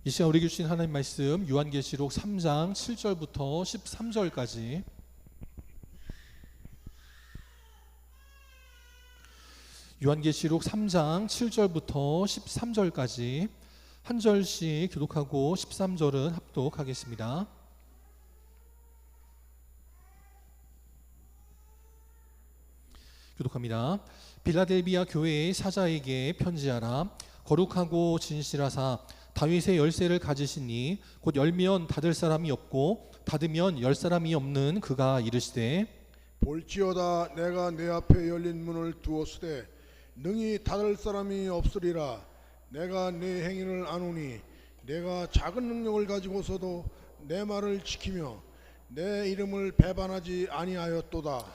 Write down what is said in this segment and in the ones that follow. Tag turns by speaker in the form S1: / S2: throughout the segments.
S1: 이 시간 우리에게 주신 하나님 말씀 요한계시록 3장 7절부터 13절까지 요한계시록 3장 7절부터 13절까지 한 절씩 교독하고 13절은 합독하겠습니다. 교독합니다. 빌라델비아 교회의 사자에게 편지하라. 거룩하고 진실하사 다윗의 열쇠를 가지시니 곧 열면 닫을 사람이 없고 닫으면 열 사람이 없는 그가 이르시되
S2: 볼지어다 내가 내 앞에 열린 문을 두었으되 능히 닫을 사람이 없으리라. 내가 네 행위를 아노니 내가 작은 능력을 가지고서도 내 말을 지키며 내 이름을 배반하지 아니하였도다.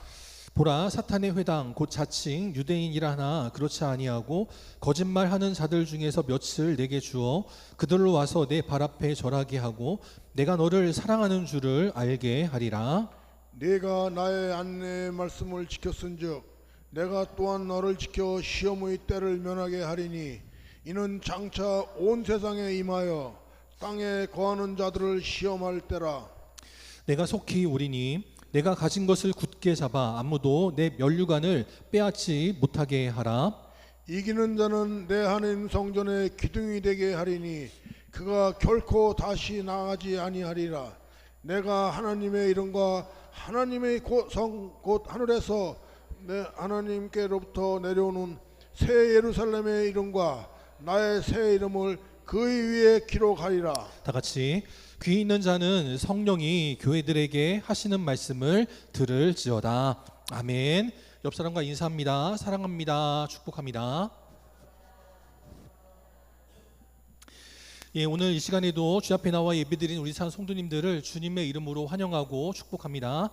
S1: 보라, 사탄의 회당 곧 자칭 유대인이라 하나 그렇지 아니하고 거짓말하는 자들 중에서 몇을 내게 주어 그들로 와서 내 발 앞에 절하게 하고 내가 너를 사랑하는 줄을 알게 하리라.
S2: 네가 나의 안내의 말씀을 지켰은즉 내가 또한 너를 지켜 시험의 때를 면하게 하리니 이는 장차 온 세상에 임하여 땅에 거하는 자들을 시험할 때라.
S1: 내가 속히 오리니 내가 가진 것을 굳게 잡아 아무도 내 면류관을 빼앗지 못하게 하라.
S2: 이기는 자는 내 하나님 성전의 기둥이 되게 하리니 그가 결코 다시 나가지 아니하리라. 내가 하나님의 이름과 하나님의 곧 하늘에서 내 하나님께로부터 내려오는 새 예루살렘의 이름과 나의 새 이름을 그 위에 기록하리라.
S1: 다 같이 귀 있는 자는 성령이 교회들에게 하시는 말씀을 들을지어다. 아멘. 옆 사람과 인사합니다. 사랑합니다. 축복합니다. 예, 오늘 이 시간에도 주 앞에 나와 예배드린 우리 산 성도님들을 주님의 이름으로 환영하고 축복합니다.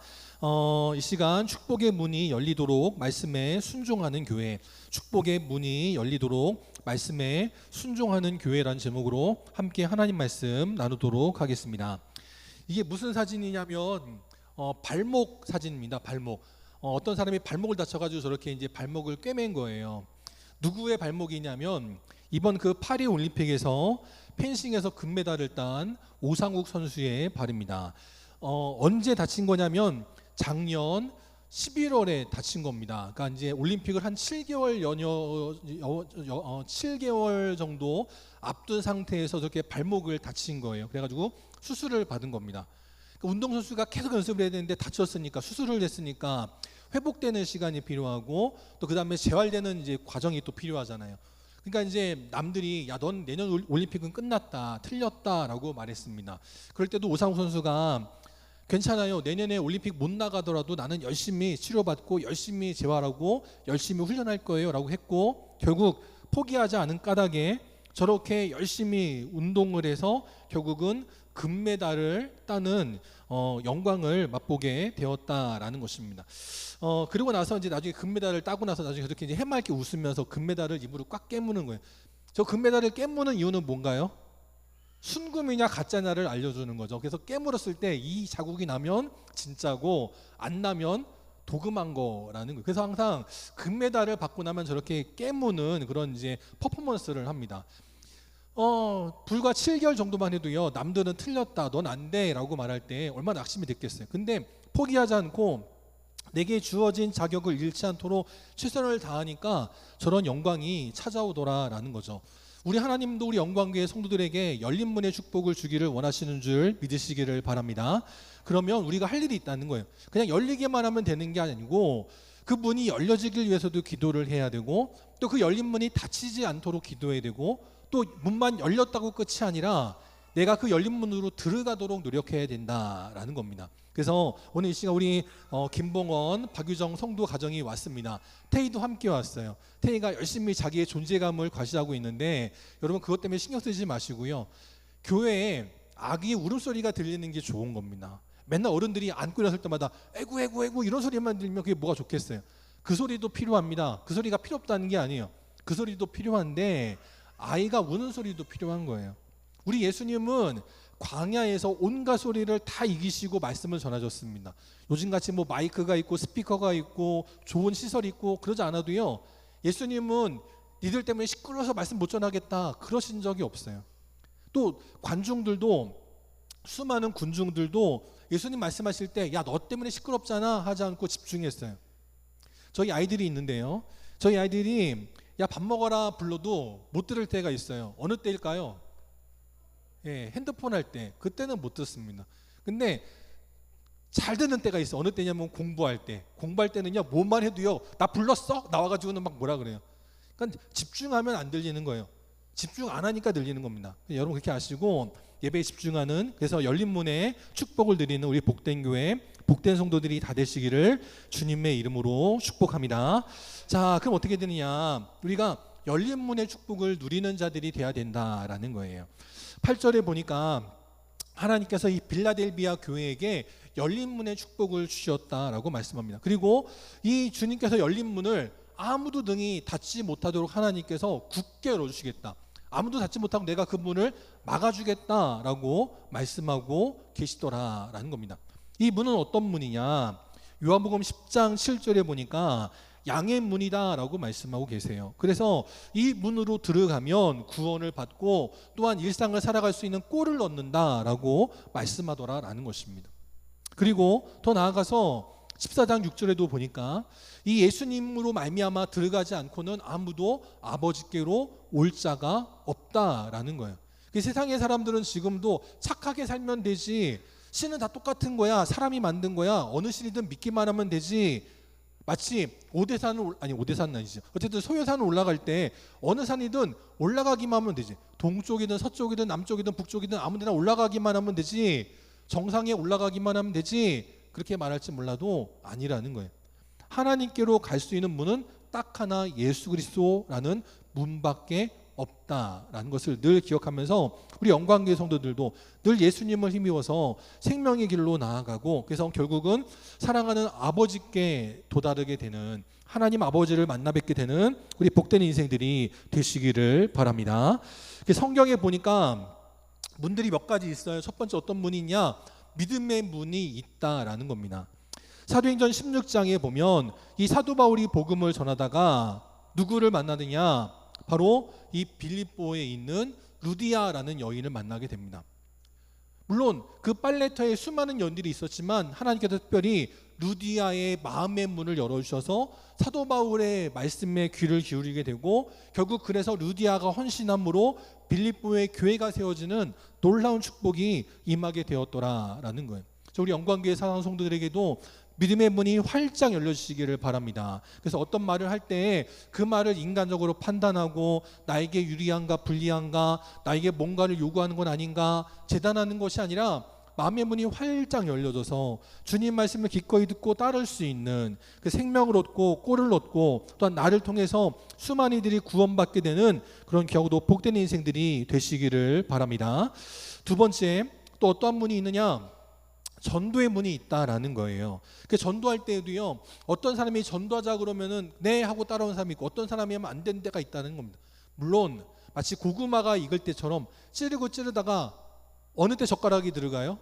S1: 이 시간 축복의 문이 열리도록 말씀에 순종하는 교회, 축복의 문이 열리도록 말씀에 순종하는 교회라는 제목으로 함께 하나님 말씀 나누도록 하겠습니다. 이게 무슨 사진이냐면 발목 사진입니다. 발목. 어떤 사람이 발목을 다쳐가지고 저렇게 이제 발목을 꿰맨 거예요. 누구의 발목이냐면 이번 그 파리 올림픽에서 펜싱에서 금메달을 딴 오상욱 선수의 발입니다. 언제 다친 거냐면 작년 11월에 다친 겁니다. 그러니까 이제 올림픽을 한 7개월 정도 앞둔 상태에서 저렇게 발목을 다친 거예요. 그래가지고 수술을 받은 겁니다. 그러니까 운동선수가 계속 연습을 해야 되는데 다쳤으니까 수술을 했으니까 회복되는 시간이 필요하고 또 그 다음에 재활되는 이제 과정이 또 필요하잖아요. 그러니까 이제 남들이 야, 넌 내년 올림픽은 끝났다, 틀렸다라고 말했습니다. 그럴 때도 오상욱 선수가 괜찮아요. 내년에 올림픽 못 나가더라도 나는 열심히 치료받고 열심히 재활하고 열심히 훈련할 거예요 라고 했고 결국 포기하지 않은 까닭에 저렇게 열심히 운동을 해서 결국은 금메달을 따는 영광을 맛보게 되었다라는 것입니다. 그리고 나서 이제 나중에 금메달을 따고 나서 나중에 이렇게 이제 해맑게 웃으면서 금메달을 입으로 꽉 깨무는 거예요. 저 금메달을 깨무는 이유는 뭔가요? 순금이냐 가짜냐를 알려주는 거죠. 그래서 깨물었을 때 이 자국이 나면 진짜고 안 나면 도금한 거라는 거예요. 그래서 항상 금메달을 받고 나면 저렇게 깨무는 그런 이제 퍼포먼스를 합니다. 불과 7개월 정도만 해도요, 남들은 틀렸다, 넌 안 돼 라고 말할 때 얼마나 낙심이 됐겠어요. 근데 포기하지 않고 내게 주어진 자격을 잃지 않도록 최선을 다하니까 저런 영광이 찾아오더라라는 거죠. 우리 하나님도 우리 영광교회 성도들에게 열린 문의 축복을 주기를 원하시는 줄 믿으시기를 바랍니다. 그러면 우리가 할 일이 있다는 거예요. 그냥 열리게만 하면 되는 게 아니고 그 문이 열려지길 위해서도 기도를 해야 되고 또 그 열린 문이 닫히지 않도록 기도해야 되고 또 문만 열렸다고 끝이 아니라 내가 그 열린 문으로 들어가도록 노력해야 된다라는 겁니다. 그래서 오늘 이 시간 우리 김봉원, 박유정 성도 가정이 왔습니다. 태희도 함께 왔어요. 태희가 열심히 자기의 존재감을 과시하고 있는데 여러분 그것 때문에 신경 쓰지 마시고요. 교회에 아기의 울음소리가 들리는 게 좋은 겁니다. 맨날 어른들이 안고 일어설 때마다 에구 에구 에구 이런 소리만 들리면 그게 뭐가 좋겠어요. 그 소리도 필요합니다. 그 소리가 필요 없다는 게 아니에요. 그 소리도 필요한데 아이가 우는 소리도 필요한 거예요. 우리 예수님은 광야에서 온갖 소리를 다 이기시고 말씀을 전하셨습니다. 요즘같이 뭐 마이크가 있고 스피커가 있고 좋은 시설이 있고 그러지 않아도요, 예수님은 니들 때문에 시끄러워서 말씀 못 전하겠다 그러신 적이 없어요. 또 관중들도, 수많은 군중들도 예수님 말씀하실 때 야, 너 때문에 시끄럽잖아 하지 않고 집중했어요. 저희 아이들이 있는데요, 저희 아이들이 야, 밥 먹어라 불러도 못 들을 때가 있어요. 어느 때일까요? 예, 핸드폰 할 때. 그때는 못 듣습니다. 근데 잘 듣는 때가 있어. 어느 때냐면 공부할 때. 공부할 때는요, 뭐만 해도요, 나 불렀어? 나와가지고는 막 뭐라 그래요. 그러니까 집중하면 안 들리는 거예요. 집중 안 하니까 들리는 겁니다. 여러분 그렇게 아시고 예배에 집중하는, 그래서 열린 문에 축복을 드리는 우리 복된 교회, 복된 성도들이 다 되시기를 주님의 이름으로 축복합니다. 자, 그럼 어떻게 되느냐? 우리가 열린 문의 축복을 누리는 자들이 돼야 된다라는 거예요. 8절에 보니까 하나님께서 이 빌라델비아 교회에게 열린 문의 축복을 주셨다라고 말씀합니다. 그리고 이 주님께서 열린 문을 아무도 등이 닫지 못하도록 하나님께서 굳게 열어주시겠다. 아무도 닫지 못하고 내가 그 문을 막아주겠다라고 말씀하고 계시더라라는 겁니다. 이 문은 어떤 문이냐? 요한복음 10장 7절에 보니까 양의 문이다라고 말씀하고 계세요. 그래서 이 문으로 들어가면 구원을 받고 또한 일상을 살아갈 수 있는 꼴을 얻는다라고 말씀하더라라는 것입니다. 그리고 더 나아가서 14장 6절에도 보니까 이 예수님으로 말미암아 들어가지 않고는 아무도 아버지께로 올 자가 없다라는 거예요. 세상의 사람들은 지금도 착하게 살면 되지, 신은 다 똑같은 거야, 사람이 만든 거야, 어느 신이든 믿기만 하면 되지, 마치 오대산은 아니죠. 어쨌든 소요산을 올라갈 때 어느 산이든 올라가기만 하면 되지, 동쪽이든 서쪽이든 남쪽이든 북쪽이든 아무데나 올라가기만 하면 되지, 정상에 올라가기만 하면 되지, 그렇게 말할지 몰라도 아니라는 거예요. 하나님께로 갈 수 있는 문은 딱 하나, 예수 그리스도라는 문밖에 없다라는 것을 늘 기억하면서 우리 영광교회 성도들도 늘 예수님을 힘입어서 생명의 길로 나아가고, 그래서 결국은 사랑하는 아버지께 도달하게 되는, 하나님 아버지를 만나 뵙게 되는 우리 복된 인생들이 되시기를 바랍니다. 성경에 보니까 문들이 몇 가지 있어요. 첫 번째 어떤 문이 있냐? 믿음의 문이 있다라는 겁니다. 사도행전 16장에 보면 이 사도 바울이 복음을 전하다가 누구를 만나느냐? 바로 이 빌립보에 있는 루디아라는 여인을 만나게 됩니다. 물론 그 빨래터에 수많은 연들이 있었지만 하나님께서 특별히 루디아의 마음의 문을 열어주셔서 사도 바울의 말씀에 귀를 기울이게 되고, 결국 그래서 루디아가 헌신함으로 빌립보의 교회가 세워지는 놀라운 축복이 임하게 되었더라라는 거예요. 우리 영광교회 사랑하는 성도들에게도 믿음의 문이 활짝 열려주시기를 바랍니다. 그래서 어떤 말을 할 때 그 말을 인간적으로 판단하고 나에게 유리한가 불리한가, 나에게 뭔가를 요구하는 건 아닌가 재단하는 것이 아니라 마음의 문이 활짝 열려져서 주님 말씀을 기꺼이 듣고 따를 수 있는 그 생명을 얻고 꼴을 얻고 또한 나를 통해서 수많은 이들이 구원받게 되는 그런 겨우도 복된 인생들이 되시기를 바랍니다. 두 번째, 또 어떠한 문이 있느냐? 전도의 문이 있다라는 거예요. 그 전도할 때에도요, 어떤 사람이 전도하자 그러면은 네 하고 따라오는 사람이 있고, 어떤 사람이 하면 안 되는 데가 있다는 겁니다. 물론 마치 고구마가 익을 때처럼 찌르다가 어느 때 젓가락이 들어가요?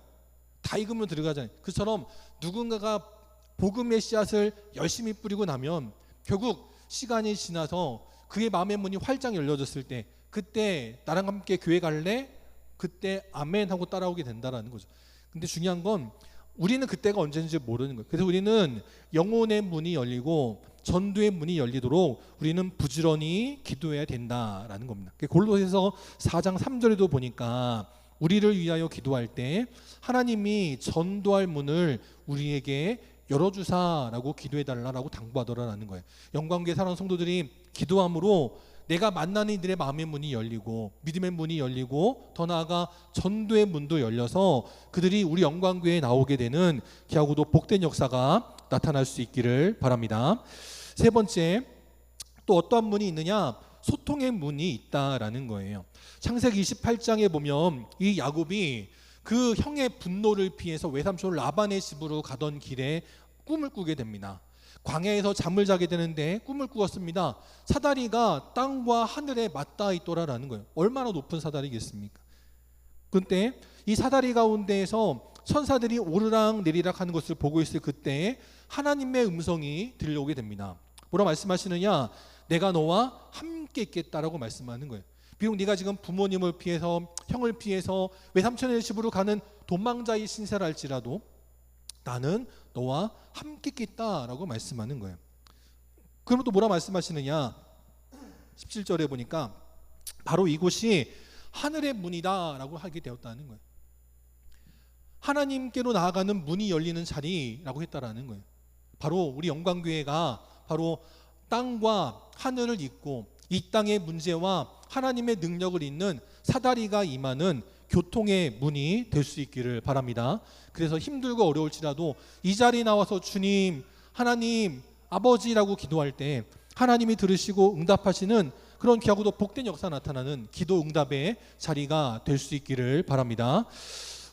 S1: 다 익으면 들어가잖아요. 그처럼 누군가가 복음의 씨앗을 열심히 뿌리고 나면 결국 시간이 지나서 그의 마음의 문이 활짝 열려졌을 때, 그때 나랑 함께 교회 갈래? 그때 아멘 하고 따라오게 된다라는 거죠. 근데 중요한 건 우리는 그때가 언제인지 모르는 거예요. 그래서 우리는 영혼의 문이 열리고 전도의 문이 열리도록 우리는 부지런히 기도해야 된다라는 겁니다. 골로새서 4장 3절에도 보니까 우리를 위하여 기도할 때 하나님이 전도할 문을 우리에게 열어주사라고 기도해달라고 당부하더라라는 거예요. 영광교회 사랑하는 성도들이 기도함으로 내가 만나는 이들의 마음의 문이 열리고 믿음의 문이 열리고 더 나아가 전도의 문도 열려서 그들이 우리 영광교회에 나오게 되는 기하고도 복된 역사가 나타날 수 있기를 바랍니다. 세 번째, 또 어떠한 문이 있느냐? 소통의 문이 있다라는 거예요. 창세기 28장에 보면 이 야곱이 그 형의 분노를 피해서 외삼촌 라반의 집으로 가던 길에 꿈을 꾸게 됩니다. 광야에서 잠을 자게 되는데 꿈을 꾸었습니다. 사다리가 땅과 하늘에 맞닿아 있더라라는 거예요. 얼마나 높은 사다리겠습니까? 그때 이 사다리 가운데에서 천사들이 오르락 내리락 하는 것을 보고 있을 그때 하나님의 음성이 들려오게 됩니다. 뭐라 말씀하시느냐? 내가 너와 함께 있겠다라고 말씀하는 거예요. 비록 네가 지금 부모님을 피해서 형을 피해서 외삼촌의 집으로 가는 도망자의 신세라 할지라도 나는 너와 함께 있겠다라고 말씀하는 거예요. 그러면 또 뭐라 말씀하시느냐? 17절에 보니까 바로 이곳이 하늘의 문이다라고 하게 되었다는 거예요. 하나님께로 나아가는 문이 열리는 자리라고 했다라는 거예요. 바로 우리 영광교회가 바로 땅과 하늘을 잇고 이 땅의 문제와 하나님의 능력을 잇는 사다리가 임하는 교통의 문이 될 수 있기를 바랍니다. 그래서 힘들고 어려울지라도 이 자리에 나와서 주님, 하나님, 아버지라고 기도할 때 하나님이 들으시고 응답하시는 그런 귀하고도 복된 역사 나타나는 기도 응답의 자리가 될 수 있기를 바랍니다.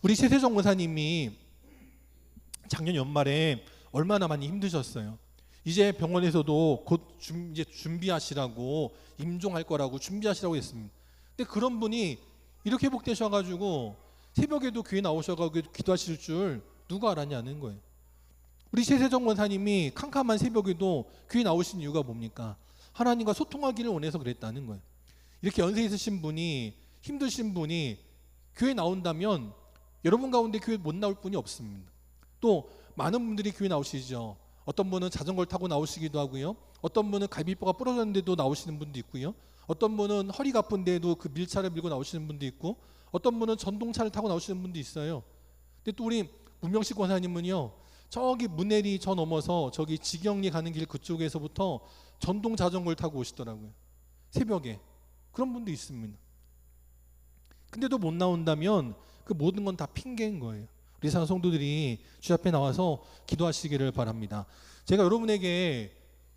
S1: 우리 최세정 목사님이 작년 연말에 얼마나 많이 힘드셨어요. 이제 병원에서도 곧 이제 준비하시라고, 임종할 거라고 준비하시라고 했습니다. 근데 그런 분이 이렇게 회복되셔가지고 새벽에도 교회 나오셔가지고 기도하실 줄 누가 알았냐는 거예요. 우리 최세정 목사님이 캄캄한 새벽에도 교회 나오신 이유가 뭡니까? 하나님과 소통하기를 원해서 그랬다는 거예요. 이렇게 연세 있으신 분이, 힘드신 분이 교회 나온다면 여러분 가운데 교회 못 나올 분이 없습니다. 또 많은 분들이 교회 나오시죠. 어떤 분은 자전거를 타고 나오시기도 하고요. 어떤 분은 갈비뼈가 부러졌는데도 나오시는 분도 있고요. 어떤 분은 허리가 아픈데도 그 밀차를 밀고 나오시는 분도 있고, 어떤 분은 전동차를 타고 나오시는 분도 있어요. 근데 또 우리 문명식 권사님은요, 저기 문내리 저 넘어서 저기 지경리 가는 길 그쪽에서부터 전동 자전거를 타고 오시더라고요. 새벽에. 그런 분도 있습니다. 근데도 못 나온다면 그 모든 건 다 핑계인 거예요. 우리 사랑 성도들이 주 앞에 나와서 기도하시기를 바랍니다. 제가 여러분에게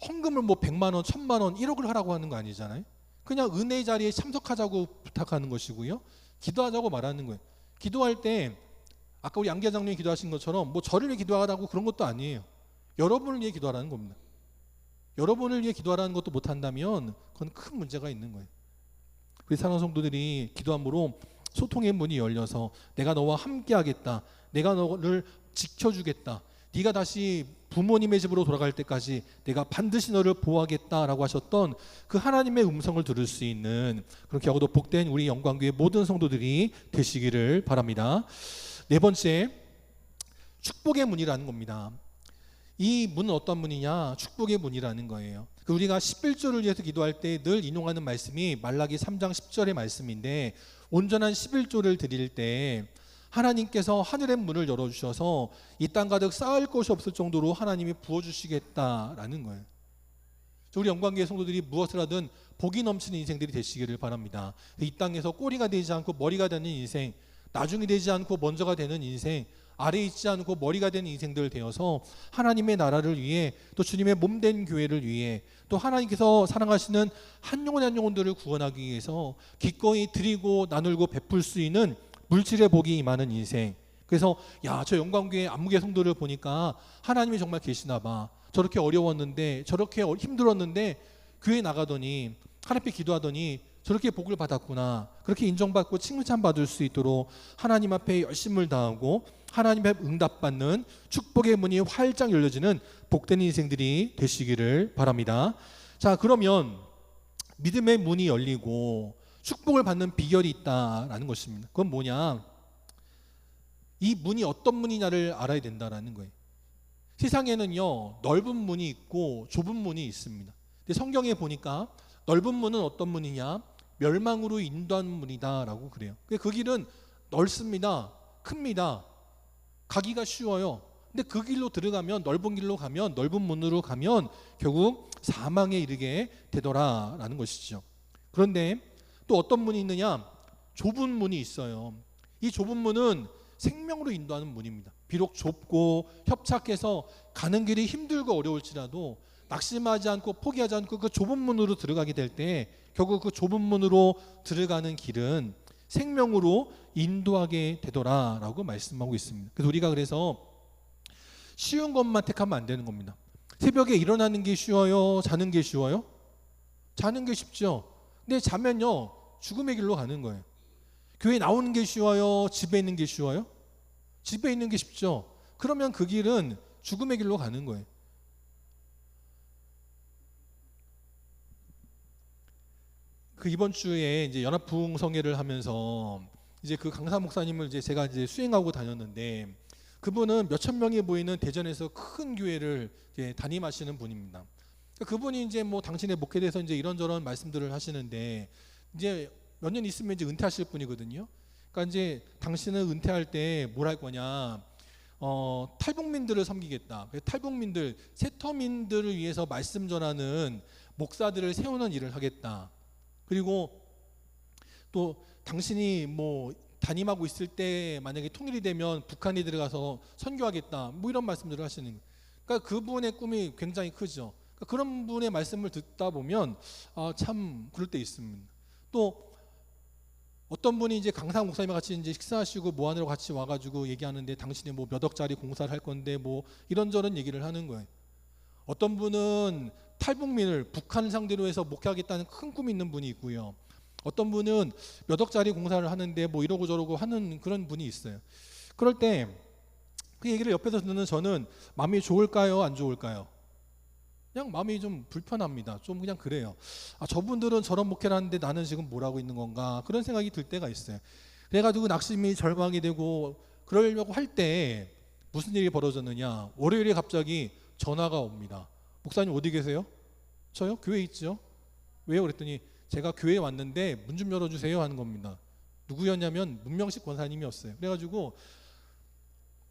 S1: 헌금을 뭐 100만 원, 1000만 원, 1억을 하라고 하는 거 아니잖아요. 그냥 은혜 자리에 참석하자고 부탁하는 것이고요. 기도하자고 말하는 거예요. 기도할 때 아까 우리 양계 장로님이 기도하신 것처럼 뭐 저를 위해 기도하라고 그런 것도 아니에요. 여러분을 위해 기도하라는 겁니다. 여러분을 위해 기도하라는 것도 못한다면 그건 큰 문제가 있는 거예요. 우리 사랑하는 성도들이 기도함으로 소통의 문이 열려서 내가 너와 함께 하겠다, 내가 너를 지켜주겠다, 네가 다시 부모님의 집으로 돌아갈 때까지 내가 반드시 너를 보호하겠다라고 하셨던 그 하나님의 음성을 들을 수 있는 그런 귀하고도 복된 우리 영광교회 모든 성도들이 되시기를 바랍니다. 네 번째, 축복의 문이라는 겁니다. 이 문은 어떤 문이냐? 축복의 문이라는 거예요. 우리가 11조를 위해서 기도할 때 늘 인용하는 말씀이 말라기 3장 10절의 말씀인데, 온전한 11조를 드릴 때 하나님께서 하늘의 문을 열어주셔서 이 땅 가득 쌓을 것이 없을 정도로 하나님이 부어주시겠다라는 거예요. 우리 영광교회 성도들이 무엇을 하든 복이 넘치는 인생들이 되시기를 바랍니다. 이 땅에서 꼬리가 되지 않고 머리가 되는 인생, 나중이 되지 않고 먼저가 되는 인생, 아래에 있지 않고 머리가 되는 인생들 되어서 하나님의 나라를 위해, 또 주님의 몸된 교회를 위해, 또 하나님께서 사랑하시는 한 영혼 한 영혼들을 구원하기 위해서 기꺼이 드리고 나누고 베풀 수 있는 물질의 복이 임하는 인생. 그래서 야, 저 영광교회 안무개 성도를 보니까 하나님이 정말 계시나 봐. 저렇게 어려웠는데, 저렇게 힘들었는데 교회 나가더니, 하나님께 기도하더니 저렇게 복을 받았구나. 그렇게 인정받고 칭찬 받을 수 있도록 하나님 앞에 열심을 다하고 하나님 앞에 응답받는 축복의 문이 활짝 열려지는 복된 인생들이 되시기를 바랍니다. 자, 그러면 믿음의 문이 열리고 축복을 받는 비결이 있다라는 것입니다. 그건 뭐냐? 이 문이 어떤 문이냐를 알아야 된다라는 거예요. 세상에는요, 넓은 문이 있고 좁은 문이 있습니다. 근데 성경에 보니까 넓은 문은 어떤 문이냐? 멸망으로 인도하는 문이다라고 그래요. 그 길은 넓습니다. 큽니다. 가기가 쉬워요. 근데 그 길로 들어가면, 넓은 길로 가면, 넓은 문으로 가면 결국 사망에 이르게 되더라라는 것이죠. 그런데 또 어떤 문이 있느냐? 좁은 문이 있어요. 이 좁은 문은 생명으로 인도하는 문입니다. 비록 좁고 협착해서 가는 길이 힘들고 어려울지라도 낙심하지 않고 포기하지 않고 그 좁은 문으로 들어가게 될 때 결국 그 좁은 문으로 들어가는 길은 생명으로 인도하게 되더라라고 말씀하고 있습니다. 그래서 우리가 그래서 쉬운 것만 택하면 안 되는 겁니다. 새벽에 일어나는 게 쉬워요? 자는 게 쉬워요? 자는 게 쉽죠. 근데 자면요, 죽음의 길로 가는 거예요. 교회 나오는 게 쉬워요? 집에 있는 게 쉬워요? 집에 있는 게 쉽죠. 그러면 그 길은 죽음의 길로 가는 거예요. 그 이번 주에 이제 연합 부흥성회를 하면서 이제 그 강사 목사님을 이제 제가 이제 수행하고 다녔는데, 그분은 몇천 명이 모이는 대전에서 큰 교회를 이제 담임하시는 분입니다. 그분이 이제 뭐 당신의 목회에 대해서 이제 이런저런 말씀들을 하시는데, 이제 몇 년 있으면 이제 은퇴하실 분이거든요. 그러니까 이제 당신은 은퇴할 때 뭘 할 거냐, 탈북민들을 섬기겠다. 탈북민들, 세터민들을 위해서 말씀 전하는 목사들을 세우는 일을 하겠다. 그리고 또 당신이 뭐 담임하고 있을 때 만약에 통일이 되면 북한에 들어가서 선교하겠다, 뭐 이런 말씀들을 하시는 거예요. 그러니까 그분의 꿈이 굉장히 크죠. 그러니까 그런 분의 말씀을 듣다 보면 참 그럴 때 있습니다. 또 어떤 분이 이제 강사 목사님과 같이 이제 식사하시고 뭐 하느라고 같이 와가지고 얘기하는데, 당신이 뭐 몇 억짜리 공사를 할 건데 뭐 이런저런 얘기를 하는 거예요. 어떤 분은 탈북민을 북한 상대로 해서 목회하겠다는 큰 꿈이 있는 분이 있고요. 어떤 분은 몇 억짜리 공사를 하는데 뭐 이러고 저러고 하는 그런 분이 있어요. 그럴 때 그 얘기를 옆에서 듣는 저는 마음이 좋을까요, 안 좋을까요? 그냥 마음이 좀 불편합니다. 좀 그냥 그래요. 저분들은 저런 목회를 하는데 나는 지금 뭘 하고 있는 건가, 그런 생각이 들 때가 있어요. 그래가지고 낙심이 절망이 되고 그러려고 할 때 무슨 일이 벌어졌느냐, 월요일에 갑자기 전화가 옵니다. 목사님 어디 계세요? 저요? 교회에 있죠. 왜요? 그랬더니 제가 교회에 왔는데 문 좀 열어주세요 하는 겁니다. 누구였냐면 문명식 권사님이었어요. 그래가지고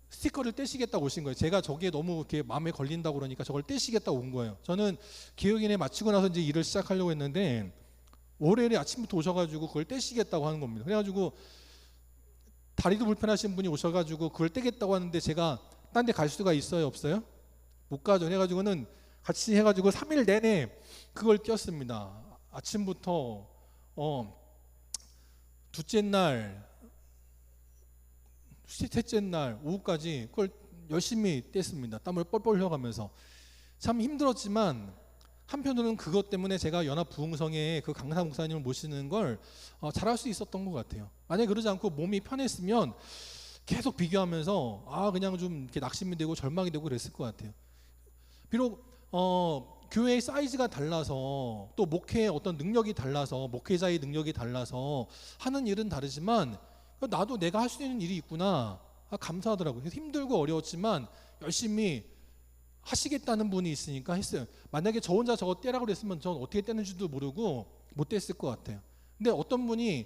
S1: 스티커를 떼시겠다고 오신 거예요. 제가 저게 너무 이렇게 마음에 걸린다고 그러니까 저걸 떼시겠다고 온 거예요. 저는 기획인회 마치고 나서 이제 일을 시작하려고 했는데, 월요일에 아침부터 오셔가지고 그걸 떼시겠다고 하는 겁니다. 그래가지고 다리도 불편하신 분이 오셔가지고 그걸 떼겠다고 하는데, 제가 딴 데 갈 수가 있어요, 없어요? 못 가죠. 그래가지고는 같이 해가지고 3일 내내 그걸 띄었습니다. 아침부터 둘째 날, 셋째 날 오후까지 그걸 열심히 뗐습니다. 땀을 뻘뻘 흘려가면서. 참 힘들었지만 한편으로는 그것 때문에 제가 연합 부흥성에 그 강사 목사님을 모시는 걸 잘할 수 있었던 것 같아요. 만약에 그러지 않고 몸이 편했으면 계속 비교하면서 그냥 좀 이렇게 낙심이 되고 절망이 되고 그랬을 것 같아요. 비록 교회의 사이즈가 달라서, 또 목회의 어떤 능력이 달라서, 목회자의 능력이 달라서 하는 일은 다르지만, 나도 내가 할 수 있는 일이 있구나, 감사하더라고요. 그래서 힘들고 어려웠지만 열심히 하시겠다는 분이 있으니까 했어요. 만약에 저 혼자 저거 떼라고 그랬으면 전 어떻게 떼는지도 모르고 못 뗐을 것 같아요. 근데 어떤 분이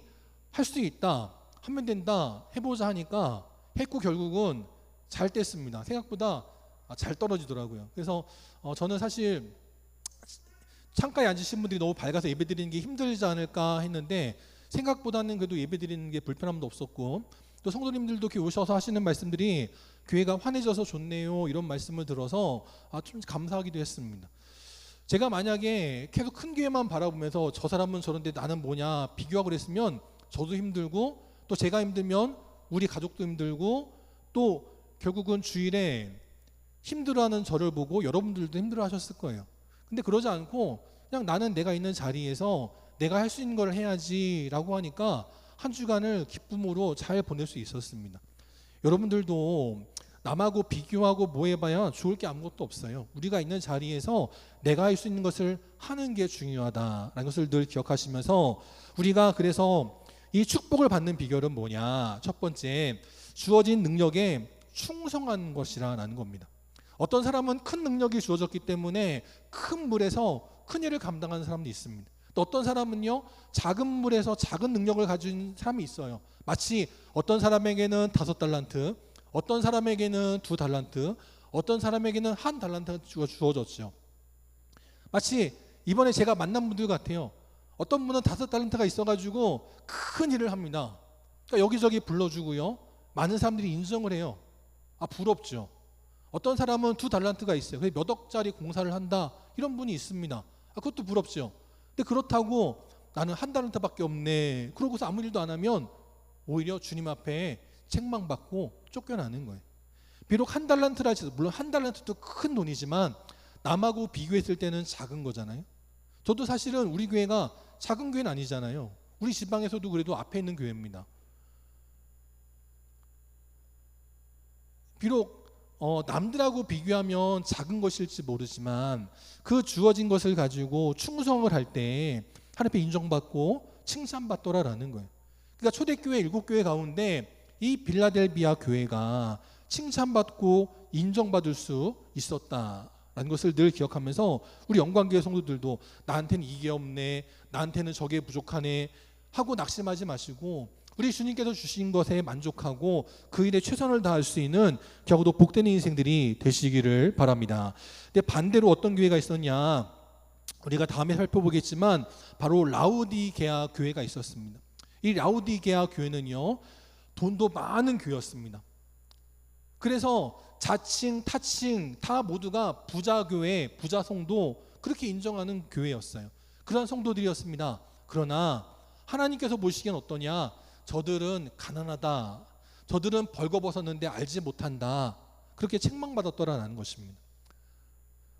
S1: 할 수 있다, 하면 된다, 해보자 하니까 했고 결국은 잘 뗐습니다. 생각보다 잘 떨어지더라고요. 그래서 저는 사실 창가에 앉으신 분들이 너무 밝아서 예배 드리는 게 힘들지 않을까 했는데, 생각보다는 그래도 예배 드리는 게 불편함도 없었고, 또 성도님들도 이렇게 오셔서 하시는 말씀들이 교회가 환해져서 좋네요, 이런 말씀을 들어서 좀 감사하기도 했습니다. 제가 만약에 계속 큰 교회만 바라보면서 저 사람은 저런데 나는 뭐냐 비교하고 그랬으면 저도 힘들고, 또 제가 힘들면 우리 가족도 힘들고, 또 결국은 주일에 힘들어하는 저를 보고 여러분들도 힘들어하셨을 거예요. 근데 그러지 않고 그냥 나는 내가 있는 자리에서 내가 할 수 있는 걸 해야지 라고 하니까 한 주간을 기쁨으로 잘 보낼 수 있었습니다. 여러분들도 남하고 비교하고 뭐 해봐야 좋을 게 아무것도 없어요. 우리가 있는 자리에서 내가 할 수 있는 것을 하는 게 중요하다라는 것을 늘 기억하시면서, 우리가 그래서 이 축복을 받는 비결은 뭐냐, 첫 번째, 주어진 능력에 충성한 것이라는 겁니다. 어떤 사람은 큰 능력이 주어졌기 때문에 큰 물에서 큰 일을 감당하는 사람도 있습니다. 또 어떤 사람은요, 작은 물에서 작은 능력을 가진 사람이 있어요. 마치 어떤 사람에게는 5달란트, 어떤 사람에게는 2달란트, 어떤 사람에게는 1달란트가 주어졌죠. 마치 이번에 제가 만난 분들 같아요. 어떤 분은 5달란트가 있어가지고 큰 일을 합니다. 그러니까 여기저기 불러주고요, 많은 사람들이 인정을 해요. 부럽죠. 어떤 사람은 2달란트가 있어요. 그래서 몇 억짜리 공사를 한다, 이런 분이 있습니다. 그것도 부럽죠. 근데 그렇다고 나는 1달란트밖에 없네, 그러고서 아무 일도 안 하면 오히려 주님 앞에 책망받고 쫓겨나는 거예요. 비록 1달란트라 해도, 물론 1달란트도 큰 돈이지만 남하고 비교했을 때는 작은 거잖아요. 저도 사실은 우리 교회가 작은 교회는 아니잖아요. 우리 지방에서도 그래도 앞에 있는 교회입니다. 비록 남들하고 비교하면 작은 것일지 모르지만 그 주어진 것을 가지고 충성을 할 때 하나님 앞에 인정받고 칭찬받더라라는 거예요. 그러니까 초대교회 7교회 가운데 이 빌라델비아 교회가 칭찬받고 인정받을 수 있었다라는 것을 늘 기억하면서 우리 영광교회 성도들도 나한테는 이게 없네, 나한테는 저게 부족하네 하고 낙심하지 마시고 우리 주님께서 주신 것에 만족하고 그 일에 최선을 다할 수 있는 적어도 복되는 인생들이 되시기를 바랍니다. 근데 반대로 어떤 교회가 있었냐, 우리가 다음에 살펴보겠지만 바로 라우디게아 교회가 있었습니다. 이 라우디게아 교회는요, 돈도 많은 교회였습니다. 그래서 자칭 타칭 다 모두가 부자 교회, 부자 성도 그렇게 인정하는 교회였어요. 그런 성도들이었습니다. 그러나 하나님께서 보시기엔 어떠냐, 저들은 가난하다, 저들은 벌거벗었는데 알지 못한다, 그렇게 책망받았더라라는 것입니다.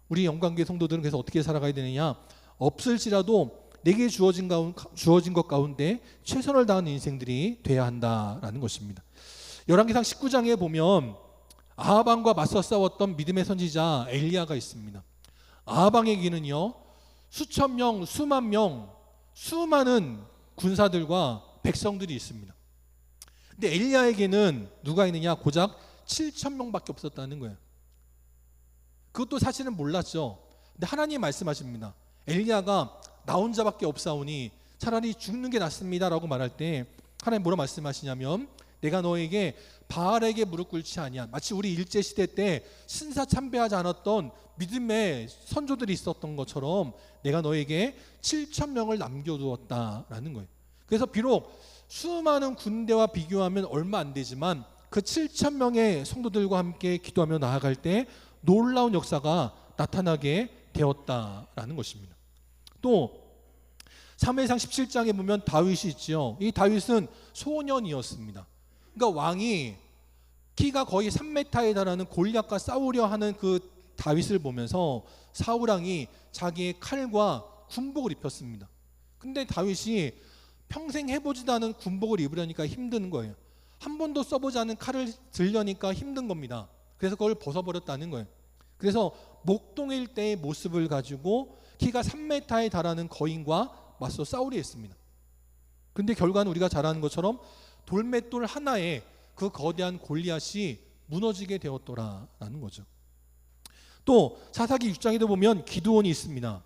S1: 우리 영광교회 성도들은 그래서 어떻게 살아가야 되느냐, 없을지라도 내게 주어진 것 가운데 최선을 다하는 인생들이 돼야 한다라는 것입니다. 열왕기상 19장에 보면 아하방과 맞서 싸웠던 믿음의 선지자 엘리야가 있습니다. 아하방에게는요, 수천 명, 수만 명, 수많은 군사들과 백성들이 있습니다. 근데 엘리야에게는 누가 있느냐, 고작 7천 명밖에 없었다는 거예요. 그것도 사실은 몰랐죠. 근데 하나님이 말씀하십니다. 엘리야가 나 혼자밖에 없사오니 차라리 죽는 게 낫습니다 라고 말할 때 하나님 뭐라 말씀하시냐면, 내가 너에게 바알에게 무릎 꿇지 아니한, 마치 우리 일제시대 때 신사 참배하지 않았던 믿음의 선조들이 있었던 것처럼 내가 너에게 7천 명을 남겨두었다라는 거예요. 그래서 비록 수많은 군대와 비교하면 얼마 안 되지만 그 7천 명의 성도들과 함께 기도하며 나아갈 때 놀라운 역사가 나타나게 되었다라는 것입니다. 또 사무엘상 17장에 보면 다윗이 있죠. 이 다윗은 소년이었습니다. 그러니까 왕이 키가 거의 3m에 달하는 골리앗과 싸우려 하는 그 다윗을 보면서 사울왕이 자기의 칼과 군복을 입혔습니다. 근데 다윗이 평생 해보지도 않은 군복을 입으려니까 힘든 거예요. 한 번도 써보지 않은 칼을 들려니까 힘든 겁니다. 그래서 그걸 벗어버렸다는 거예요. 그래서 목동일 때의 모습을 가지고 키가 3m에 달하는 거인과 맞서 싸우려 했습니다. 근데 결과는 우리가 잘 아는 것처럼 돌맷돌 하나에 그 거대한 골리앗이 무너지게 되었더라라는 거죠. 또 사사기 6장에도 보면 기드온이 있습니다.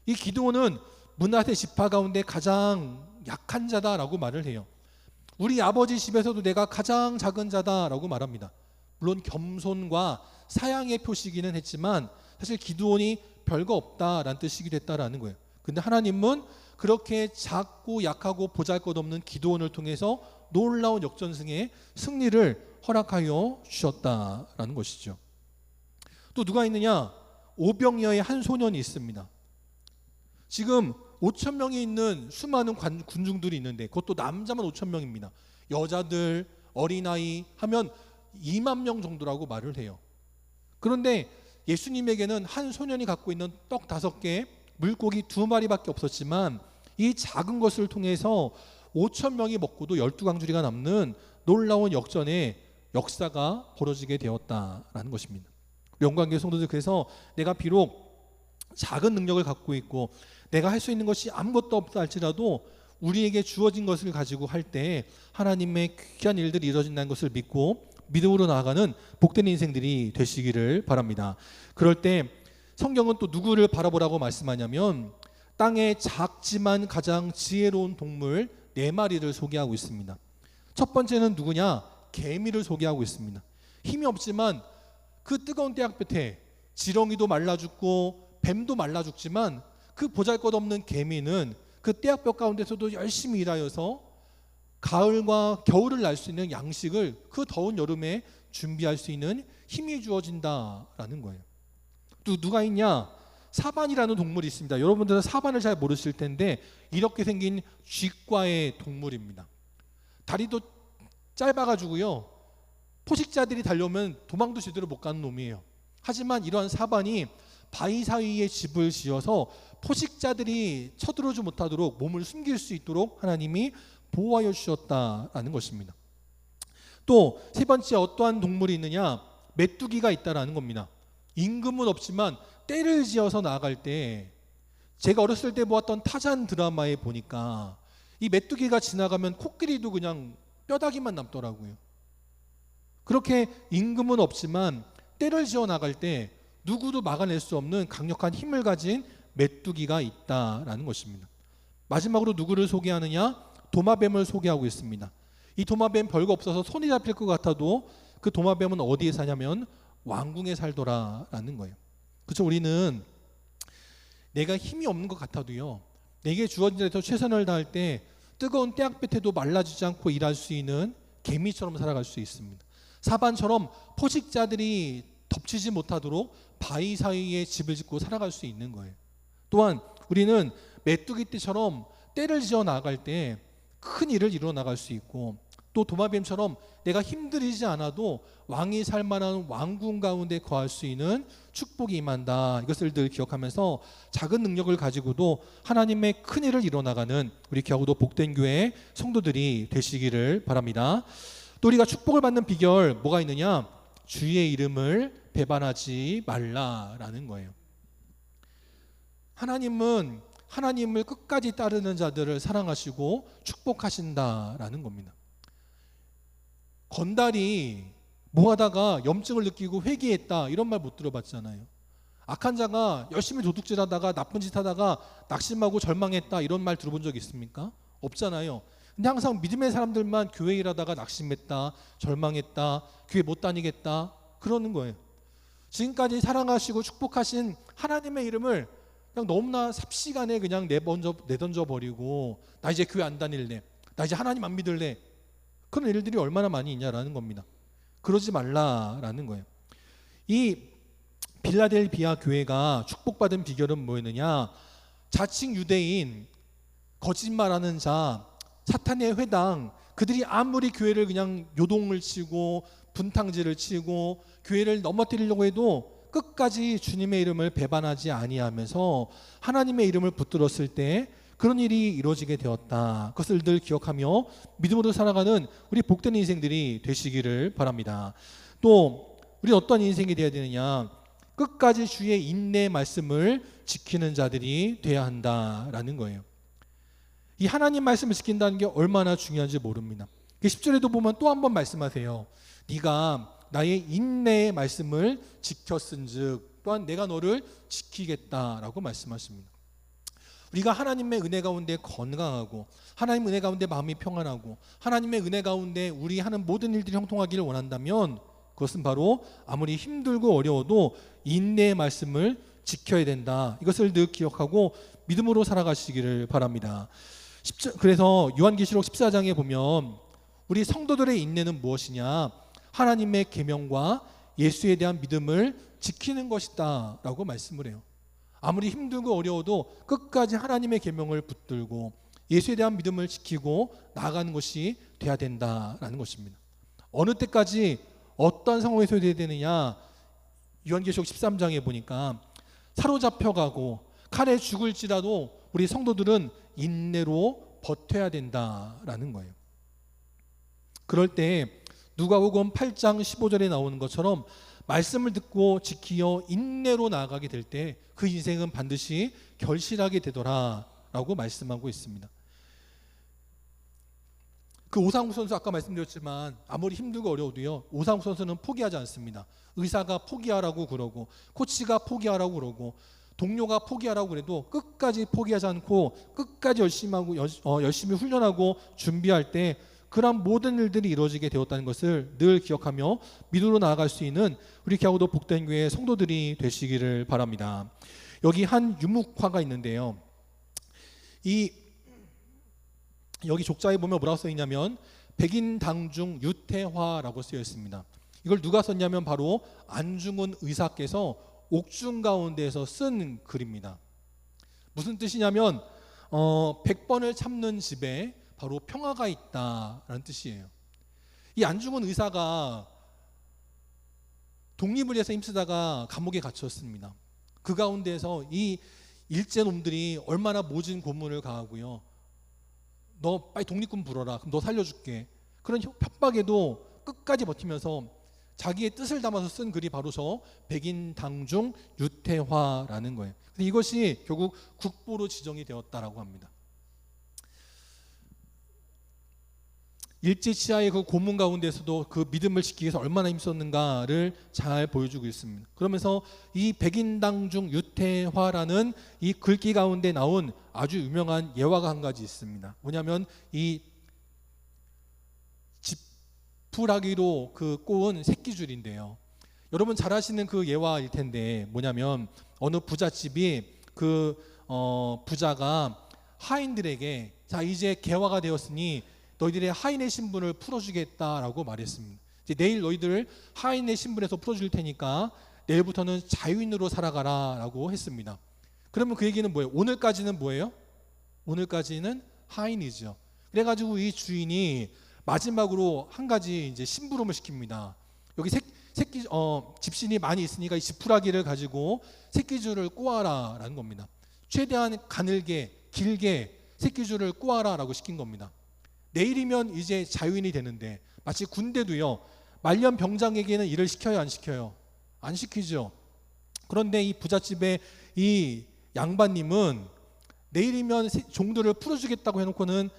S1: 이 기드온은 므낫의 지파 가운데 가장 약한 자다라고 말을 해요. 우리 아버지 집에서도 내가 가장 작은 자다라고 말합니다. 물론 겸손과 사양의 표시기는 했지만 사실 기드온이 별거 없다라는 뜻이기도 했다라는 거예요. 근데 하나님은 그렇게 작고 약하고 보잘것없는 기드온을 통해서 놀라운 역전승의 승리를 허락하여 주셨다라는 것이죠. 또 누가 있느냐, 오병이어의 한 소년이 있습니다. 지금 5천 명이 있는 수많은 군중들이 있는데 그것도 남자만 5천 명입니다. 여자들, 어린아이 하면 2만 명 정도라고 말을 해요. 그런데 예수님에게는 한 소년이 갖고 있는 떡 5개, 물고기 2마리밖에 없었지만 이 작은 것을 통해서 5천 명이 먹고도 12강주리가 남는 놀라운 역전의 역사가 벌어지게 되었다라는 것입니다. 영광교회 성도들, 그래서 내가 비록 작은 능력을 갖고 있고 내가 할 수 있는 것이 아무것도 없다 할지라도 우리에게 주어진 것을 가지고 할 때 하나님의 귀한 일들이 이루어진다는 것을 믿고 믿음으로 나아가는 복된 인생들이 되시기를 바랍니다. 그럴 때 성경은 또 누구를 바라보라고 말씀하냐면 땅에 작지만 가장 지혜로운 동물 4마리를 소개하고 있습니다. 첫 번째는 누구냐? 개미를 소개하고 있습니다. 힘이 없지만 그 뜨거운 태양볕에 지렁이도 말라 죽고 뱀도 말라 죽지만 그 보잘것없는 개미는 그 태양볕 가운데서도 열심히 일하여서 가을과 겨울을 날 수 있는 양식을 그 더운 여름에 준비할 수 있는 힘이 주어진다라는 거예요. 또 누가 있냐? 사반이라는 동물이 있습니다. 여러분들은 사반을 잘 모르실 텐데 이렇게 생긴 쥐과의 동물입니다. 다리도 짧아가지고요, 포식자들이 달려오면 도망도 제대로 못 가는 놈이에요. 하지만 이러한 사반이 바위 사이에 집을 지어서 포식자들이 쳐들어오지 못하도록 몸을 숨길 수 있도록 하나님이 보호하여 주셨다라는 것입니다. 또 세 번째 어떠한 동물이 있느냐? 메뚜기가 있다라는 겁니다. 임금은 없지만 떼를 지어서 나아갈 때 제가 어렸을 때 보았던 타잔 드라마에 보니까 이 메뚜기가 지나가면 코끼리도 그냥 뼈다귀만 남더라고요. 그렇게 임금은 없지만 떼를 지어 나갈 때 누구도 막아낼 수 없는 강력한 힘을 가진 메뚜기가 있다라는 것입니다. 마지막으로 누구를 소개하느냐? 도마뱀을 소개하고 있습니다. 이 도마뱀 별거 없어서 손이 잡힐 것 같아도 그 도마뱀은 어디에 사냐면 왕궁에 살더라라는 거예요. 그렇죠? 우리는 내가 힘이 없는 것 같아도요, 내게 주어진 데서 최선을 다할 때 뜨거운 태양볕에도 말라지지 않고 일할 수 있는 개미처럼 살아갈 수 있습니다. 사반처럼 포식자들이 덮치지 못하도록 바위 사이에 집을 짓고 살아갈 수 있는 거예요. 또한 우리는 메뚜기 떼처럼 떼를 지어 나갈 때 큰 일을 이루어 나갈 수 있고, 또 도마뱀처럼 내가 힘들이지 않아도 왕이 살 만한 왕궁 가운데 거할 수 있는 축복이 임한다. 이것을 늘 기억하면서 작은 능력을 가지고도 하나님의 큰 일을 이루어 나가는 우리 겨우도 복된 교회 성도들이 되시기를 바랍니다. 또 우리가 축복을 받는 비결 뭐가 있느냐? 주의 이름을 배반하지 말라라는 거예요. 하나님은 하나님을 끝까지 따르는 자들을 사랑하시고 축복하신다라는 겁니다. 건달이 뭐 하다가 염증을 느끼고 회개했다 이런 말 못 들어봤잖아요. 악한 자가 열심히 도둑질하다가 나쁜 짓 하다가 낙심하고 절망했다 이런 말 들어본 적 있습니까? 없잖아요. 근데 항상 믿음의 사람들만 교회 일하다가 낙심했다, 절망했다, 교회 못 다니겠다 그러는 거예요. 지금까지 사랑하시고 축복하신 하나님의 이름을 그냥 너무나 삽시간에 그냥 내던져 버리고, 나 이제 교회 안 다닐래, 나 이제 하나님 안 믿을래, 그런 일들이 얼마나 많이 있냐라는 겁니다. 그러지 말라라는 거예요. 이 빌라델비아 교회가 축복받은 비결은 뭐였느냐? 자칭 유대인, 거짓말하는 자, 사탄의 회당, 그들이 아무리 교회를 그냥 요동을 치고 분탕질을 치고 교회를 넘어뜨리려고 해도 끝까지 주님의 이름을 배반하지 아니하면서 하나님의 이름을 붙들었을 때 그런 일이 이루어지게 되었다. 그것을 늘 기억하며 믿음으로 살아가는 우리 복된 인생들이 되시기를 바랍니다. 또 우리 어떤 인생이 되어야 되느냐? 끝까지 주의 인내 말씀을 지키는 자들이 되어야 한다라는 거예요. 이 하나님 말씀을 지킨다는 게 얼마나 중요한지 모릅니다. 10절에도 보면 또 한 번 말씀하세요. 네가 나의 인내의 말씀을 지켰은즉 또한 내가 너를 지키겠다라고 말씀하십니다. 우리가 하나님의 은혜 가운데 건강하고 하나님의 은혜 가운데 마음이 평안하고 하나님의 은혜 가운데 우리 하는 모든 일들이 형통하기를 원한다면 그것은 바로 아무리 힘들고 어려워도 인내의 말씀을 지켜야 된다. 이것을 늘 기억하고 믿음으로 살아가시기를 바랍니다. 그래서 요한계시록 14장에 보면 우리 성도들의 인내는 무엇이냐? 하나님의 계명과 예수에 대한 믿음을 지키는 것이다 라고 말씀을 해요. 아무리 힘들고 어려워도 끝까지 하나님의 계명을 붙들고 예수에 대한 믿음을 지키고 나아가는 것이 돼야 된다라는 것입니다. 어느 때까지 어떤 상황에서 돼야 되느냐? 요한계시록 13장에 보니까 사로잡혀가고 칼에 죽을지라도 우리 성도들은 인내로 버텨야 된다라는 거예요. 그럴 때 누가복음 8장 15절에 나오는 것처럼 말씀을 듣고 지키어 인내로 나아가게 될 때 그 인생은 반드시 결실하게 되더라라고 말씀하고 있습니다. 그 오상국 선수 아까 말씀드렸지만 아무리 힘들고 어려워도요, 오상국 선수는 포기하지 않습니다. 의사가 포기하라고 그러고 코치가 포기하라고 그러고 동료가 포기하라고 그래도 끝까지 포기하지 않고 끝까지 열심히 훈련하고 준비할 때 그런 모든 일들이 이루어지게 되었다는 것을 늘 기억하며 믿음으로 나아갈 수 있는 우리 겨우도 복된 교회 성도들이 되시기를 바랍니다. 여기 한 유목화가 있는데요. 여기 족자에 보면 뭐라고 써 있냐면 백인당중 유태화라고 쓰여 있습니다. 이걸 누가 썼냐면 바로 안중근 의사께서 옥중 가운데에서 쓴 글입니다. 무슨 뜻이냐면 100번을 참는 집에 바로 평화가 있다라는 뜻이에요. 이 안중근 의사가 독립을 위해서 힘쓰다가 감옥에 갇혔습니다. 그 가운데에서 이 일제놈들이 얼마나 모진 고문을 가하고요, 너 빨리 독립군 불어라, 그럼 너 살려줄게, 그런 협박에도 끝까지 버티면서 자기의 뜻을 담아서 쓴 글이 바로 저 백인당중 유태화라는 거예요. 근데 이것이 결국 국보로 지정이 되었다라고 합니다. 일제치하의 그 고문 가운데서도 그 믿음을 지키기 위해서 얼마나 힘썼는가를 잘 보여주고 있습니다. 그러면서 이 백인당중 유태화라는 이 글귀 가운데 나온 아주 유명한 예화가 한 가지 있습니다. 뭐냐면 이 지푸라기로 그 꼬은 새끼줄인데요. 여러분 잘 아시는 그 예화일 텐데 뭐냐면 어느 부잣집이 그 부자가 하인들에게 자 이제 개화가 되었으니 너희들의 하인의 신분을 풀어주겠다라고 말했습니다. 이제 내일 너희들 하인의 신분에서 풀어줄 테니까 내일부터는 자유인으로 살아가라라고 했습니다. 그러면 그 얘기는 뭐예요? 오늘까지는 뭐예요? 오늘까지는 하인이죠. 그래가지고 이 주인이 마지막으로 한 가지 이제 심부름을 시킵니다. 여기 집신이 많이 있으니까 이 지푸라기를 가지고 새끼줄을 꼬아라라는 겁니다. 최대한 가늘게 길게 새끼줄을 꼬아라라고 시킨 겁니다. 내일이면 이제 자유인이 되는데 마치 군대도요. 말년 병장에게는 일을 시켜요, 안 시켜요? 안 시키죠. 그런데 이 부잣집의 이 양반님은 내일이면 종들을 풀어주겠다고 해놓고는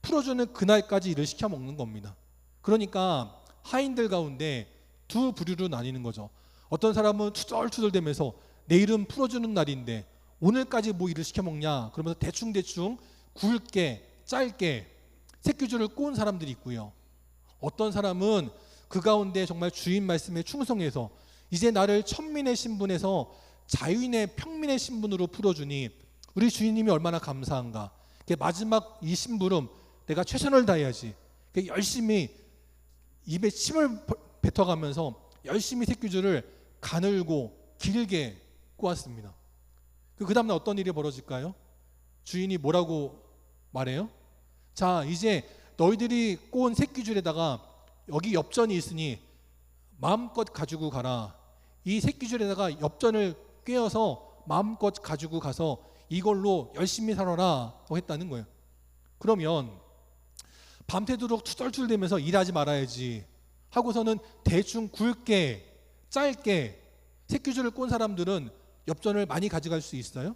S1: 풀어주는 그날까지 일을 시켜 먹는 겁니다. 그러니까 하인들 가운데 두 부류로 나뉘는 거죠. 어떤 사람은 투덜투덜대면서 내일은 풀어주는 날인데 오늘까지 뭐 일을 시켜 먹냐 그러면서 대충대충 굵게 짧게 새끼줄을 꼬은 사람들이 있고요. 어떤 사람은 그 가운데 정말 주인 말씀에 충성해서 이제 나를 천민의 신분에서 자유인의 평민의 신분으로 풀어주니 우리 주인님이 얼마나 감사한가. 마지막 이 심부름 내가 최선을 다해야지. 열심히 입에 침을 뱉어가면서 열심히 새끼줄을 가늘고 길게 꼬았습니다. 그 다음날 어떤 일이 벌어질까요? 주인이 뭐라고 말해요? 자 이제 너희들이 꼬은 새끼줄에다가 여기 엽전이 있으니 마음껏 가지고 가라. 이 새끼줄에다가 엽전을 꿰어서 마음껏 가지고 가서 이걸로 열심히 살아라 했다는 거예요. 그러면 밤새도록 투덜투덜대면서 일하지 말아야지 하고서는 대충 굵게 짧게 새끼줄을 꼰 사람들은 엽전을 많이 가져갈 수 있어요?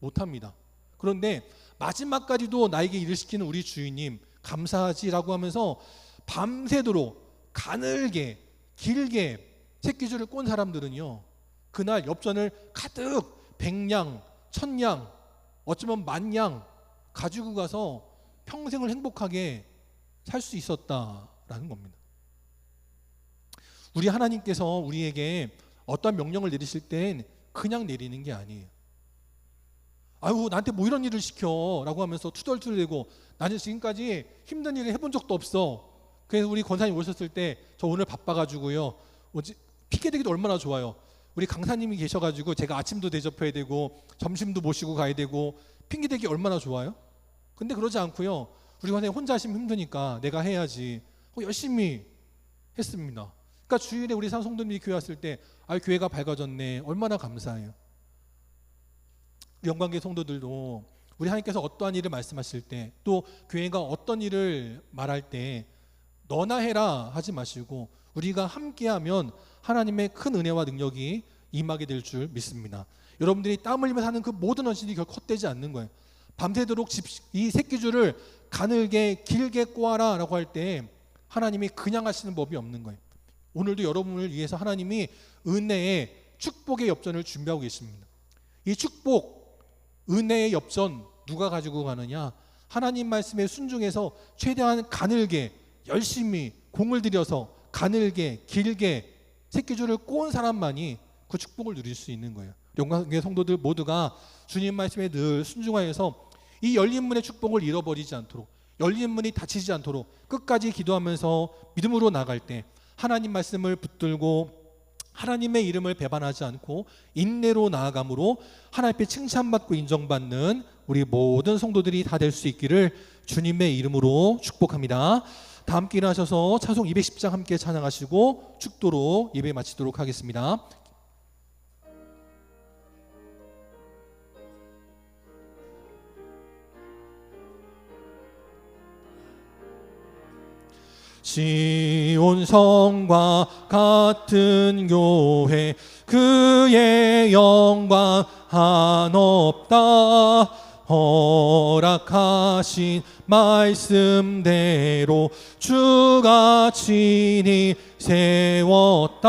S1: 못합니다. 그런데 마지막까지도 나에게 일을 시키는 우리 주인님 감사하지라고 하면서 밤새도록 가늘게 길게 새끼줄을 꼰 사람들은요 그날 엽전을 가득 100냥 1000냥 어쩌면 10,000냥 가지고 가서 평생을 행복하게 살 수 있었다라는 겁니다. 우리 하나님께서 우리에게 어떤 명령을 내리실 땐 그냥 내리는 게 아니에요. 아유 나한테 뭐 이런 일을 시켜 라고 하면서 투덜투덜대고 나는 지금까지 힘든 일을 해본 적도 없어. 그래서 우리 권사님 오셨을 때 저 오늘 바빠가지고요 핑계대기도 얼마나 좋아요. 우리 강사님이 계셔가지고 제가 아침도 대접해야 되고 점심도 모시고 가야 되고 핑계대기 얼마나 좋아요. 근데 그러지 않고요 우리 권사님 혼자 하시면 힘드니까 내가 해야지 열심히 했습니다. 그러니까 주일에 우리 성도님이 교회 왔을 때 교회가 밝아졌네 얼마나 감사해요. 영광교회 성도들도 우리 하나님께서 어떠한 일을 말씀하실 때 또 교회가 어떤 일을 말할 때 너나 해라 하지 마시고 우리가 함께하면 하나님의 큰 은혜와 능력이 임하게 될 줄 믿습니다. 여러분들이 땀 흘리면서 하는 그 모든 헌신이 결코 헛되지 않는 거예요. 밤새도록 이 새끼줄을 가늘게 길게 꼬아라 라고 할 때 하나님이 그냥 하시는 법이 없는 거예요. 오늘도 여러분을 위해서 하나님이 은혜의 축복의 엽전을 준비하고 계십니다. 이 축복 은혜의 엽전 누가 가지고 가느냐? 하나님 말씀에 순종해서 최대한 가늘게 열심히 공을 들여서 가늘게 길게 새끼줄을 꼬은 사람만이 그 축복을 누릴 수 있는 거예요. 영광의 성도들 모두가 주님 말씀에 늘 순종하여서 이 열린 문의 축복을 잃어버리지 않도록 열린 문이 닫히지 않도록 끝까지 기도하면서 믿음으로 나갈 때 하나님 말씀을 붙들고 하나님의 이름을 배반하지 않고 인내로 나아감으로 하나님 앞에 칭찬받고 인정받는 우리 모든 성도들이 다 될 수 있기를 주님의 이름으로 축복합니다. 다 함께 일어나셔서 찬송 210장 함께 찬양하시고 축도로 예배 마치도록 하겠습니다. 시온 성과 같은 교회 그의 영광 한없다. 허락하신 말씀대로 주가 친히 세웠다.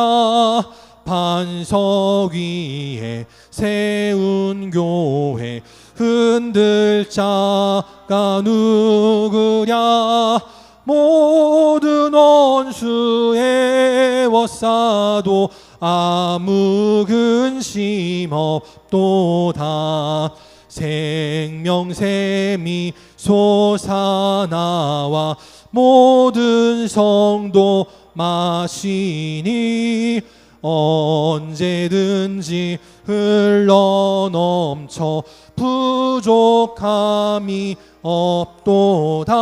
S1: 반석 위에 세운 교회 흔들 자가 누구랴. 모든 원수 애워싸도 아무 근심 없도다. 생명샘이 솟아나와 모든 성도 마시니 언제든지 흘러넘쳐 부족함이 없도다.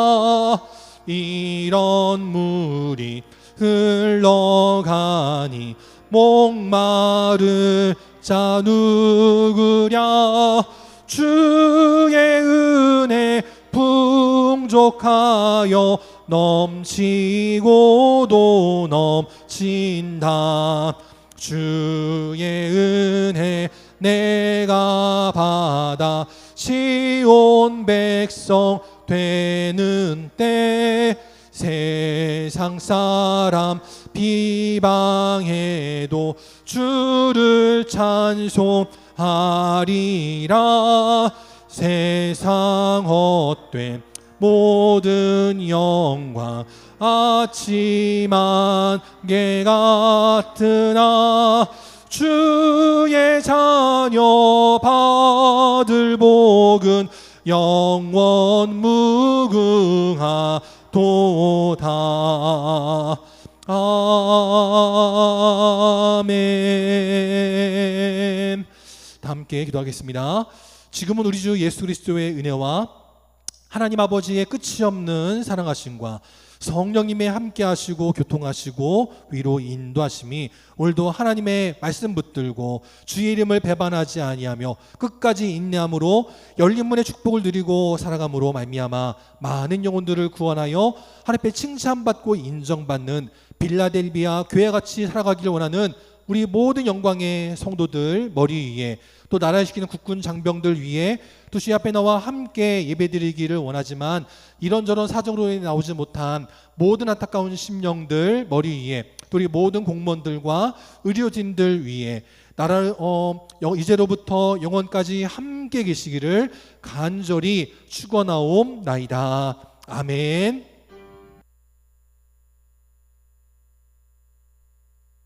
S1: 이런 물이 흘러가니 목마를 자 누구랴. 주의 은혜 풍족하여 넘치고도 넘친다. 주의 은혜 내가 받아 시온 백성 되는 때 세상 사람 비방해도 주를 찬송하리라. 세상 헛된 모든 영광 아침 안개 같으나 주의 자녀 받을 복은 영원 무궁하도다. 아멘. 다 함께 기도하겠습니다. 지금은 우리 주 예수 그리스도의 은혜와 하나님 아버지의 끝이 없는 사랑하심과 성령님의 함께 하시고 교통하시고 위로 인도하심이 오늘도 하나님의 말씀 붙들고 주의 이름을 배반하지 아니하며 끝까지 인내함으로 열린 문의 축복을 누리고 살아감으로 말미암아 많은 영혼들을 구원하여 하나님의 칭찬받고 인정받는 빌라델비아 교회같이 살아가기를 원하는 우리 모든 영광의 성도들 머리 위에 또 나라를 지키는 국군 장병들 위에 또 주의 앞에 나와 함께 예배드리기를 원하지만 이런저런 사정으로 나오지 못한 모든 안타까운 심령들 머리 위에 또 우리 모든 공무원들과 의료진들 위에 나라를 이제로부터 영원까지 함께 계시기를 간절히 축원하옵나이다. 아멘.